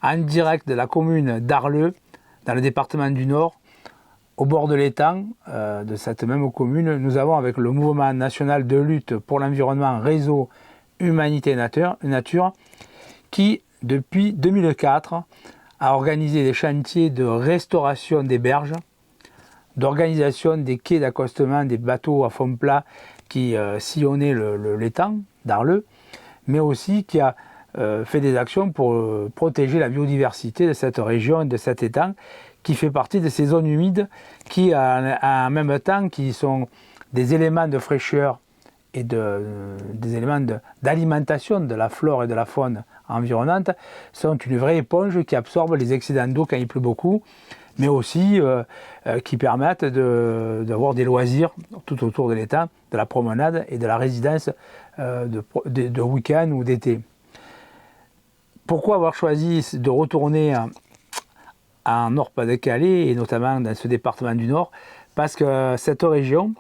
en direct de la commune d'Arleux, dans le département du Nord, au bord de l'étang de cette même commune. Nous avons, avec le mouvement national de lutte pour l'environnement Réseau Humanité Nature, qui depuis 2004 a organisé des chantiers de restauration des berges, d'organisation des quais d'accostement des bateaux à fond plat qui sillonnaient l'étang d'Arleux, mais aussi qui a fait des actions pour protéger la biodiversité de cette région et de cet étang, qui fait partie de ces zones humides qui, en même temps, qui sont des éléments de fraîcheur et des éléments d'alimentation de la flore et de la faune environnante, sont une vraie éponge qui absorbe les excédents d'eau quand il pleut beaucoup, mais aussi qui permettent d'avoir des loisirs tout autour de l'étang, de la promenade et de la résidence de week-end ou d'été. Pourquoi avoir choisi de retourner en Nord-Pas-de-Calais, et notamment dans ce département du Nord? Parce que cette région,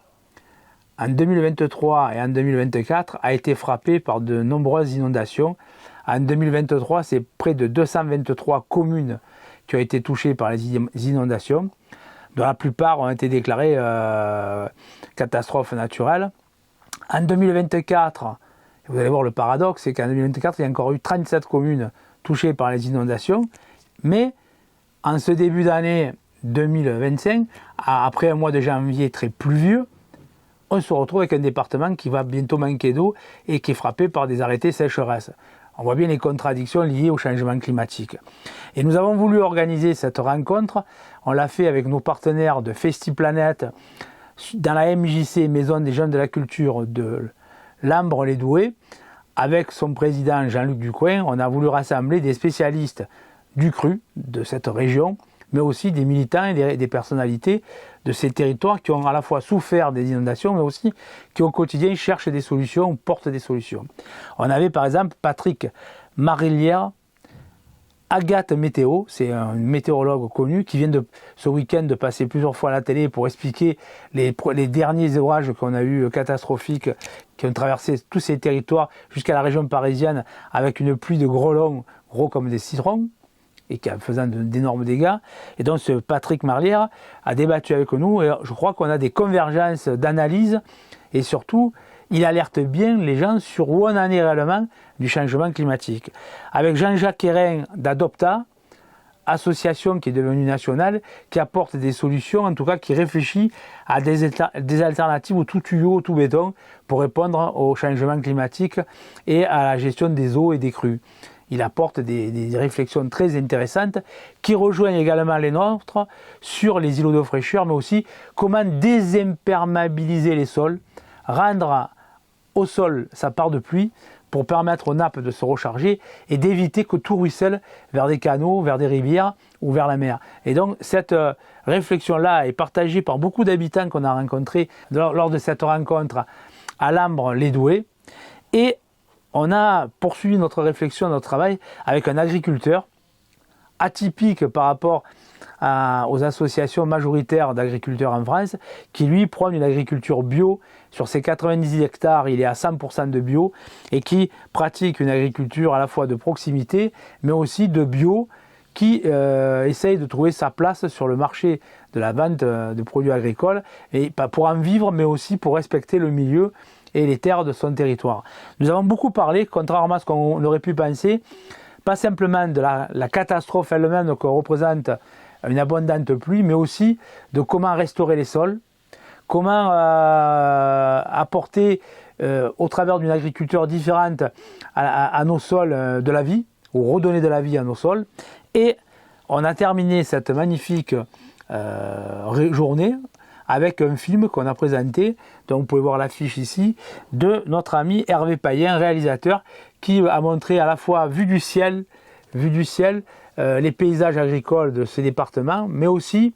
en 2023 et en 2024, a été frappée par de nombreuses inondations. En 2023, c'est près de 223 communes qui ont été touchées par les inondations, dont la plupart ont été déclarées catastrophes naturelles. En 2024, vous allez voir le paradoxe, c'est qu'en 2024, il y a encore eu 37 communes touchées par les inondations, mais en ce début d'année 2025, après un mois de janvier très pluvieux, on se retrouve avec un département qui va bientôt manquer d'eau et qui est frappé par des arrêtés sécheresse. On voit bien les contradictions liées au changement climatique. Et nous avons voulu organiser cette rencontre. On l'a fait avec nos partenaires de FestiPlanète dans la MJC, Maison des Jeunes de la Culture de Lambre-les-Doués. Avec son président Jean-Luc Ducoin, on a voulu rassembler des spécialistes du cru de cette région, mais aussi des militants et des personnalités de ces territoires qui ont à la fois souffert des inondations, mais aussi qui au quotidien cherchent des solutions, portent des solutions. On avait par exemple Patrick Marillière, Agathe Météo, c'est un météorologue connu qui vient ce week-end de passer plusieurs fois à la télé pour expliquer les derniers orages qu'on a eu catastrophiques qui ont traversé tous ces territoires jusqu'à la région parisienne avec une pluie de grêlons gros comme des citrons, et qui faisant d'énormes dégâts. Et donc ce Patrick Marlière a débattu avec nous, et je crois qu'on a des convergences d'analyse, et surtout, il alerte bien les gens sur où on en est réellement du changement climatique. Avec Jean-Jacques Hérin d'Adopta, association qui est devenue nationale, qui apporte des solutions, en tout cas qui réfléchit à des alternatives au tout tuyau, au tout béton, pour répondre au changement climatique et à la gestion des eaux et des crues. Il apporte des réflexions très intéressantes qui rejoignent également les nôtres sur les îlots de fraîcheur, mais aussi comment désimperméabiliser les sols, rendre au sol sa part de pluie pour permettre aux nappes de se recharger et d'éviter que tout ruisselle vers des canaux, vers des rivières ou vers la mer. Et donc cette réflexion-là est partagée par beaucoup d'habitants qu'on a rencontrés lors de cette rencontre à Lambre-les-Doués. Et on a poursuivi notre réflexion, notre travail avec un agriculteur atypique par rapport aux associations majoritaires d'agriculteurs en France, qui lui prône une agriculture bio. Sur ses 90 hectares, il est à 100% de bio et qui pratique une agriculture à la fois de proximité, mais aussi de bio, qui essaye de trouver sa place sur le marché de la vente de produits agricoles, et pas pour en vivre, mais aussi pour respecter le milieu et les terres de son territoire. Nous avons beaucoup parlé, contrairement à ce qu'on aurait pu penser, pas simplement de la catastrophe elle-même que représente une abondante pluie, mais aussi de comment restaurer les sols, comment apporter au travers d'une agriculture différente à nos sols de la vie, ou redonner de la vie à nos sols. Et on a terminé cette magnifique journée avec un film qu'on a présenté, donc vous pouvez voir l'affiche ici, de notre ami Hervé Payen, réalisateur, qui a montré à la fois vue du ciel, les paysages agricoles de ce département, mais aussi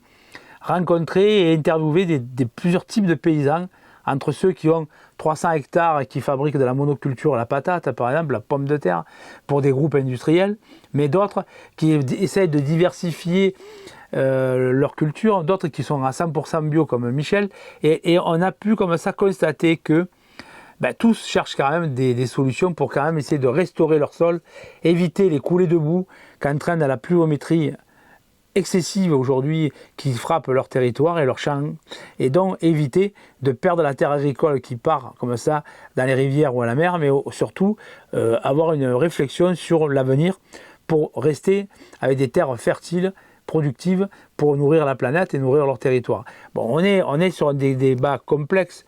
rencontrer et interviewer plusieurs types de paysans, entre ceux qui ont 300 hectares et qui fabriquent de la monoculture, la patate par exemple, la pomme de terre, pour des groupes industriels, mais d'autres qui essayent de diversifier leur culture, d'autres qui sont à 100% bio comme Michel, et on a pu comme ça constater que tous cherchent quand même des solutions pour quand même essayer de restaurer leur sol, éviter les coulées de boue qu'entraîne la pluviométrie excessive aujourd'hui qui frappe leur territoire et leur champ, et donc éviter de perdre la terre agricole qui part comme ça dans les rivières ou à la mer, mais surtout avoir une réflexion sur l'avenir pour rester avec des terres fertiles, productives, pour nourrir la planète et nourrir leur territoire. Bon, on est sur des débats complexes,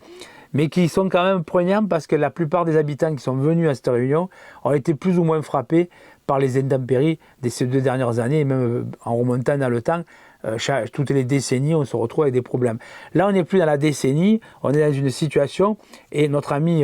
mais qui sont quand même poignants parce que la plupart des habitants qui sont venus à cette réunion ont été plus ou moins frappés par les intempéries de ces 2 dernières années, et même en remontant dans le temps, toutes les décennies, on se retrouve avec des problèmes. Là, on n'est plus dans la décennie, on est dans une situation, et notre ami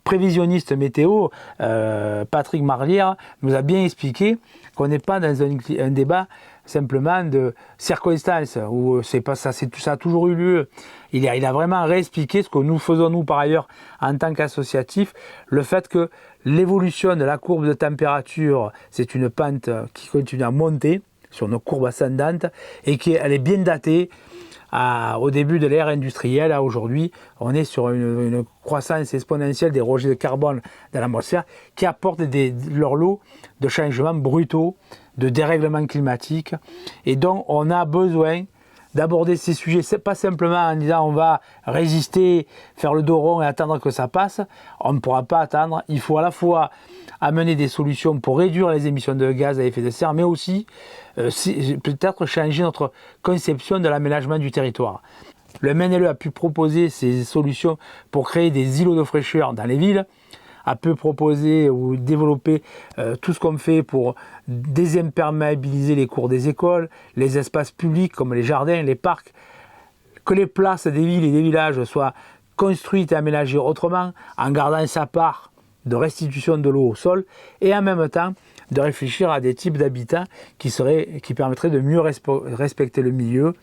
prévisionniste météo, Patrick Marlière, nous a bien expliqué qu'on n'est pas dans un débat simplement de circonstances, où c'est pas ça, ça a toujours eu lieu. Il a vraiment réexpliqué ce que nous faisons, nous, par ailleurs, en tant qu'associatifs, le fait que l'évolution de la courbe de température, c'est une pente qui continue à monter sur nos courbes ascendantes et qu'elle est bien datée au début de l'ère industrielle. Aujourd'hui, on est sur une croissance exponentielle des rejets de carbone dans l'atmosphère qui apportent leur lot de changements brutaux, de dérèglements climatiques. Et donc, on a besoin d'aborder ces sujets, c'est pas simplement en disant on va résister, faire le dos rond et attendre que ça passe. On ne pourra pas attendre. Il faut à la fois amener des solutions pour réduire les émissions de gaz à effet de serre, mais aussi peut-être changer notre conception de l'aménagement du territoire. Le MNLE a pu proposer ces solutions pour créer des îlots de fraîcheur dans les villes, a pu proposer ou développer tout ce qu'on fait pour désimperméabiliser les cours des écoles, les espaces publics comme les jardins, les parcs, que les places des villes et des villages soient construites et aménagées autrement, en gardant sa part de restitution de l'eau au sol, et en même temps de réfléchir à des types d'habitats qui permettraient de mieux respecter le milieu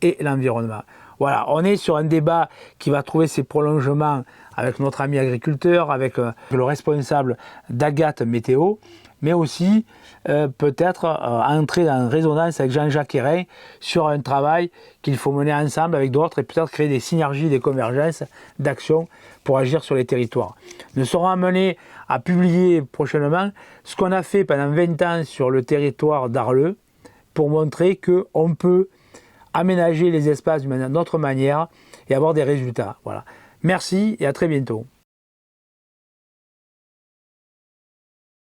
et l'environnement. Voilà, on est sur un débat qui va trouver ses prolongements avec notre ami agriculteur, avec le responsable d'Agathe Météo, mais aussi peut-être entrer en résonance avec Jean-Jacques Hérin sur un travail qu'il faut mener ensemble avec d'autres et peut-être créer des synergies, des convergences d'actions pour agir sur les territoires. Nous serons amenés à publier prochainement ce qu'on a fait pendant 20 ans sur le territoire d'Arleux pour montrer qu'on peut aménager les espaces d'une autre manière et avoir des résultats. Voilà. Merci et à très bientôt.